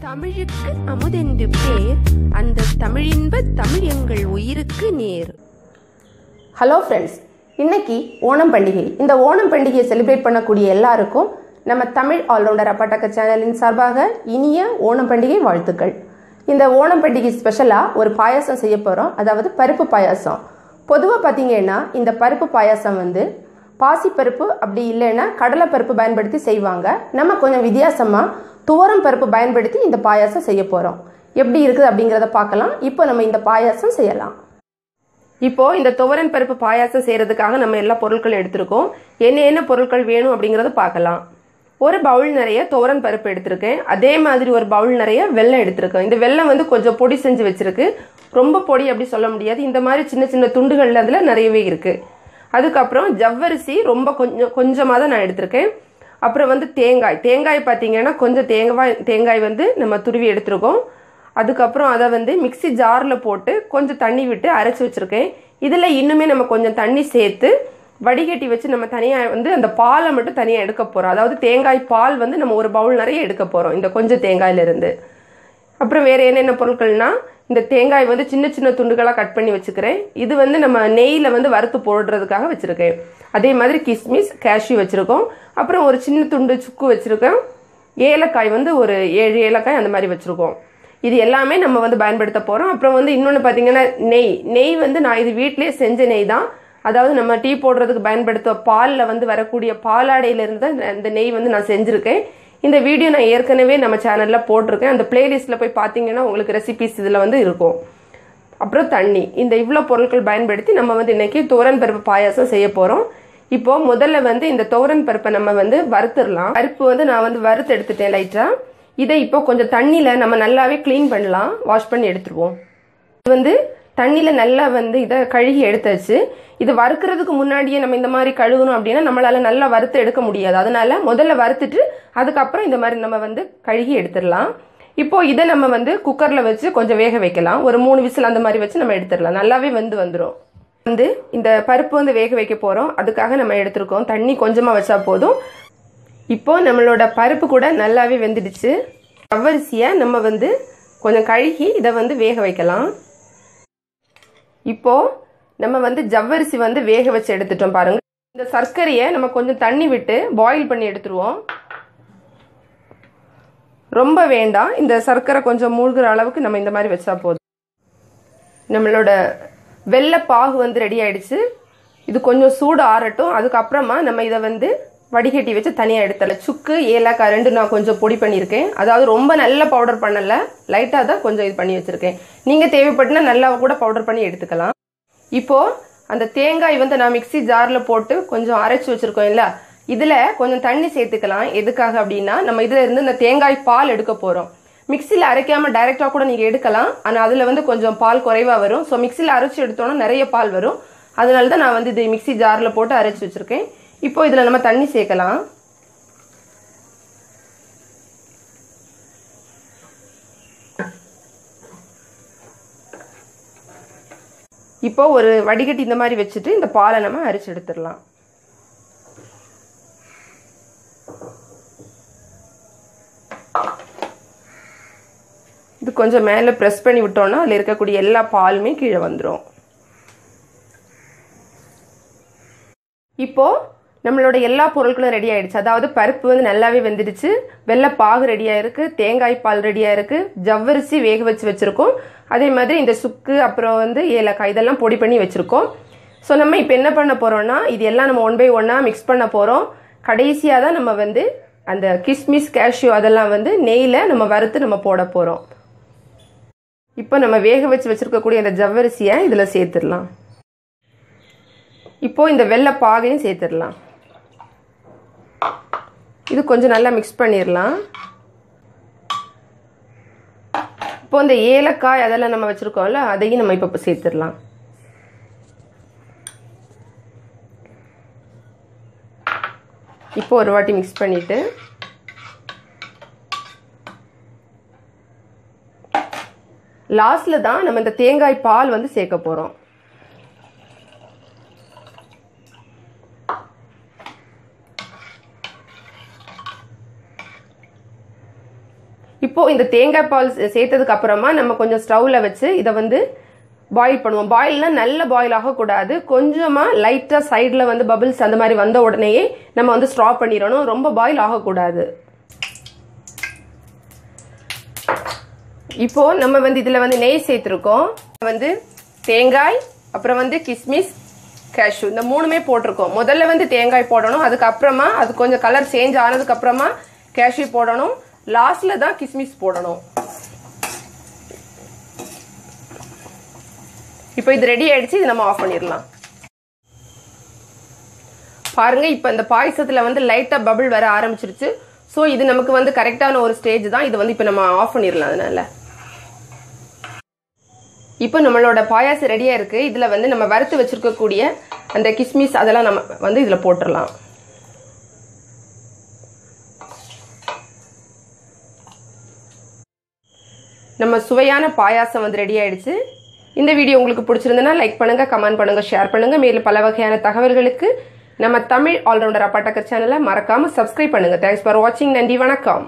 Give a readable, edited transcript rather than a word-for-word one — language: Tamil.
தமிழுக்கு அமுதென்று பேர், அந்த தமிழின்ப தமிழ் எங்கள் உயிருக்கு நேர். ஹலோ ஃப்ரெண்ட்ஸ், இன்னைக்கு ஓணம் பண்டிகை. இந்த ஓணம் பண்டிகையை செலிப்ரேட் பண்ணக்கூடிய எல்லாருக்கும் நம்ம தமிழ் ஆல்ரவுண்டர் அப்பட்டக்கர் சேனலின் சார்பாக இனிய ஓணம் பண்டிகை வாழ்த்துக்கள். இந்த ஓணம் பண்டிகை ஸ்பெஷலாக ஒரு பாயாசம் செய்ய போகிறோம், அதாவது பருப்பு பாயாசம். பொதுவாக பார்த்தீங்கன்னா இந்த பருப்பு பாயாசம் பாசிப்பருப்பு அப்படி இல்லைன்னா கடலைப்பருப்பு பயன்படுத்தி செய்வாங்க. நம்ம கொஞ்சம் வித்தியாசமாக துவரம் பருப்பு பயன்படுத்தி இந்த பாயாசம் செய்ய போகிறோம். எப்படி இருக்குது அப்படிங்கிறத பார்க்கலாம். இப்போ நம்ம இந்த பாயாசம் செய்யலாம். இப்போது இந்த துவரன் பருப்பு பாயாசம் செய்கிறதுக்காக நம்ம எல்லா பொருட்களும் எடுத்திருக்கோம். என்ன பொருட்கள் வேணும் அப்படிங்கிறத பார்க்கலாம். ஒரு பவுல் நிறைய துவரன் பருப்பு எடுத்திருக்கேன். அதே மாதிரி ஒரு பவுல் நிறைய வெல்லம் எடுத்திருக்கேன். இந்த வெல்லம் கொஞ்சம் பொடி செஞ்சு வச்சிருக்கு. ரொம்ப பொடி அப்படி சொல்ல முடியாது. இந்த மாதிரி சின்ன சின்ன துண்டுகள் அதில் நிறையவே இருக்குது. அதுக்கப்புறம் ஜவ்வரிசி ரொம்ப கொஞ்சமாக தான் நான் எடுத்திருக்கேன். அப்புறம் தேங்காய் பார்த்தீங்கன்னா கொஞ்சம் தேங்காய் நம்ம துருவி எடுத்திருக்கோம். அதுக்கப்புறம் அதை மிக்சி ஜாரில் போட்டு கொஞ்சம் தண்ணி விட்டு அரைச்சி வச்சுருக்கேன். இதில் இன்னுமே நம்ம கொஞ்சம் தண்ணி சேர்த்து வடிகட்டி வச்சு நம்ம தனியாக அந்த பாலை மட்டும் தனியாக எடுக்க போகிறோம். அதாவது தேங்காய் பால் நம்ம ஒரு பவுல் நிறைய எடுக்க போகிறோம் இந்த கொஞ்சம் தேங்காயிலிருந்து. அப்புறம் வேறு என்னென்ன பொருட்கள்னால், இந்த தேங்காய் சின்ன சின்ன துண்டுகளாக கட் பண்ணி வச்சுக்கிறேன். இது நம்ம நெய்யில் வறுத்து போடுறதுக்காக வச்சுருக்கேன். அதே மாதிரி கிஸ்மிஸ், கேஷ்யூ வச்சுருக்கோம். அப்புறம் ஒரு சின்ன துண்டு சுக்கு வச்சுருக்கேன். ஏலக்காய் ஒரு 7 ஏலக்காய் அந்த மாதிரி வச்சுருக்கோம். இது எல்லாமே நம்ம பயன்படுத்த போகிறோம். அப்புறம் இன்னொன்று பார்த்தீங்கன்னா நெய் நான் இது வீட்டிலே செஞ்ச நெய் தான். அதாவது நம்ம டீ போடுறதுக்கு பயன்படுத்த பாலில் வரக்கூடிய பாலாடையிலேருந்து தான் இந்த நெய் நான் செஞ்சுருக்கேன். இந்த வீடியோ நான் ஏற்கனவே நம்ம சேனலில் போட்டிருக்கேன். அந்த பிளேலிஸ்ட்டில் போய் பார்த்தீங்கன்னா உங்களுக்கு ரெசிபிஸ் இதில் இருக்கும். அப்புறம் தண்ணி. இந்த இவ்வளோ பொருட்கள் பயன்படுத்தி நம்ம இன்னைக்கு துவரன் பருப்பு பாயாசம் செய்ய போகிறோம். இப்போது முதல்ல இந்த துவரன் பருப்பை நம்ம வறுத்துடலாம். பருப்பு நான் வறுத்து எடுத்துட்டேன் லைட்டாக. இதை இப்போ கொஞ்சம் தண்ணியில் நம்ம நல்லாவே க்ளீன் பண்ணலாம். வாஷ் பண்ணி எடுத்துருவோம். இது தண்ணியில் நல்லா இதை கழுகி எடுத்தாச்சு. இது வறுக்கிறதுக்கு முன்னாடியே நம்ம இந்த மாதிரி கழுகணும் அப்படின்னா நம்மளால் நல்லா வறுத்து எடுக்க முடியாது. அதனால முதல்ல வறுத்துட்டு அதுக்கப்புறம் இந்த மாதிரி நம்ம கழுகி எடுத்துடலாம். இப்போது இதை நம்ம குக்கரில் வச்சு கொஞ்சம் வேக வைக்கலாம். ஒரு 3 விசில் அந்த மாதிரி வச்சு நம்ம எடுத்துடலாம். நல்லாவே வந்துடும். இந்த பருப்பு வேக வைக்க போகிறோம். அதுக்காக நம்ம எடுத்துருக்கோம். தண்ணி கொஞ்சமாக வச்சா போதும். இப்போது நம்மளோட பருப்பு கூட நல்லாவே வெந்துடுச்சு. ஜவ்வரிசியை நம்ம கொஞ்சம் கழுகி இதை வேக வைக்கலாம். இப்போது நம்ம ஜவ்வரிசி வேக வச்சு எடுத்துட்டோம் பாருங்க. இந்த சர்க்கரையை நம்ம கொஞ்சம் தண்ணி விட்டு பாயில் பண்ணி எடுத்துருவோம். ரொம்ப வேண்டாம். இந்த சர்க்கரை கொஞ்சம் மூழ்கிற அளவுக்கு நம்ம இந்த மாதிரி வச்சா போதும். நம்மளோட வெள்ளைப்பாகு ரெடி ஆயிடுச்சு. இது கொஞ்சம் சூடு ஆறட்டும். அதுக்கப்புறமா நம்ம இதை வடிகட்டி வச்சு தனியாக எடுத்துடலாம். சுக்கு, ஏலக்காய் 2 நான் கொஞ்சம் பொடி பண்ணியிருக்கேன். அதாவது ரொம்ப நல்ல பவுடர் பண்ணலை, லைட்டாக தான் கொஞ்சம் இது பண்ணி வச்சுருக்கேன். நீங்கள் தேவைப்பட்டுனா நல்லா கூட பவுடர் பண்ணி எடுத்துக்கலாம். இப்போது அந்த தேங்காய் நான் மிக்சி ஜாரில் போட்டு கொஞ்சம் அரைச்சி வச்சுருக்கோம் இல்லை, இதில் கொஞ்சம் தண்ணி சேர்த்துக்கலாம். எதுக்காக அப்படின்னா நம்ம இதில் இருந்து இந்த தேங்காய் பால் எடுக்க போகிறோம். மிக்சியில் அரைக்காமல் டைரெக்டாக கூட நீங்கள் எடுக்கலாம். ஆனால் அதில் கொஞ்சம் பால் குறைவாக வரும். ஸோ மிக்சியில் அரைச்சி எடுத்தோன்னா நிறைய பால் வரும். அதனால தான் நான் இது மிக்சி ஜாரில் போட்டு அரைச்சி வச்சுருக்கேன். இப்போ இதில் நம்ம தண்ணி சேர்க்கலாம். இப்போ ஒரு வடிகட்டி இந்த மாதிரி வச்சுட்டு இந்த பாலை நம்ம அரைச்சு எடுத்துடலாம். இது கொஞ்சம் மேலே ப்ரெஸ் பண்ணி விட்டோம்னா அதில் இருக்கக்கூடிய எல்லா பாலுமே கீழே வந்துடும். இப்போ நம்மளோட எல்லா பொருட்களும் ரெடி ஆயிடுச்சு. அதாவது பருப்பு நல்லாவே வெந்துடுச்சு, வெள்ளைப்பாகு ரெடியாக இருக்குது, தேங்காய் பால் ரெடியாக இருக்குது, ஜவ்வரிசி வேக வச்சுருக்கோம். அதே மாதிரி இந்த சுக்கு, அப்புறம் ஏலக்காய் இதெல்லாம் பொடி பண்ணி வச்சுருக்கோம். ஸோ நம்ம இப்போ என்ன பண்ண போகிறோம்னா இது எல்லாம் நம்ம 1 by 1 மிக்ஸ் பண்ண போகிறோம். கடைசியாக தான் நம்ம அந்த கிஸ்மிஸ், கேஷ்யூ அதெல்லாம் நெய்யில் நம்ம வறுத்து நம்ம போட போகிறோம். இப்போ நம்ம வேக வச்சுருக்கக்கூடிய அந்த ஜவ்வரிசியை இதில் சேர்த்துடலாம். இப்போ இந்த வெள்ளைப்பாகையும் சேர்த்துடலாம். இது கொஞ்சம் நல்லா மிக்ஸ் பண்ணிடலாம். இப்போ இந்த ஏலக்காய் அதெல்லாம் நம்ம வச்சுருக்கோம்ல, அதையும் நம்ம இப்போ சேர்த்துடலாம். இப்போ ஒரு வாட்டி மிக்ஸ் பண்ணிவிட்டு லாஸ்ட்டில் தான் நம்ம இந்த தேங்காய் பால் சேர்க்க போகிறோம். இப்போ இந்த தேங்காய் பால் சேர்த்ததுக்கு அப்புறமா நம்ம கொஞ்சம் ஸ்டவ்ல வச்சு இதை வந்து பாயில் பண்ணுவோம். பாயில்னா நல்ல பாயில் ஆகக்கூடாது, கொஞ்சமா லைட்டா சைட்ல வந்து பபிள்ஸ் அந்த மாதிரி வந்த உடனேயே நம்ம வந்து ஸ்டாப் பண்ணிடணும். ரொம்ப பாயில் ஆகக்கூடாது. இப்போ நம்ம வந்து இதுல வந்து நெய் சேர்த்திருக்கோம். வந்து தேங்காய், அப்புறம் வந்து கிஸ்மிஸ், கேஷ்யூ இந்த மூணுமே போட்டிருக்கோம். முதல்ல வந்து தேங்காய் போடணும், அதுக்கப்புறமா அது கொஞ்சம் கலர் சேஞ்ச் ஆனதுக்கு அப்புறமா கேஷ்யூ போடணும், லாஸ்ட்ல தான் கிஸ்மிஸ் போடணும். இப்போ இது ரெடி ஆயிடுச்சு. இது நம்ம ஆஃப் பண்ணிடலாம். பாருங்க, இப்போ இந்த பாயசத்துல வந்து லைட்டா பபிள் வர ஆரம்பிச்சிருச்சு. ஸோ இது நமக்கு வந்து கரெக்டான ஒரு ஸ்டேஜ் தான். இது வந்து இப்போ நம்ம ஆஃப் பண்ணிடலாம். அதனால இப்போ நம்மளோட பாயாசம் ரெடியா இருக்கு. இதுல வந்து நம்ம வறுத்து வச்சிருக்கக்கூடிய அந்த கிஸ்மிஸ் அதெல்லாம் நம்ம வந்து இதுல போட்டுடலாம். நம்ம சுவையான பாயாசம் வந்து ரெடி ஆயிடுச்சு. இந்த வீடியோ உங்களுக்கு பிடிச்சிருந்தனா லைக் பண்ணுங்க, கமெண்ட் பண்ணுங்க, ஷேர் பண்ணுங்க. மேலும் பல வகையான தகவல்களுக்கு நம்ம தமிழ் ஆல்ரவுண்டர் அப்பட்டக்கர் சேனலை மறக்காம சப்ஸ்கிரைப் பண்ணுங்க. தேங்க்ஸ் ஃபார் வாட்சிங். நன்றி, வணக்கம்.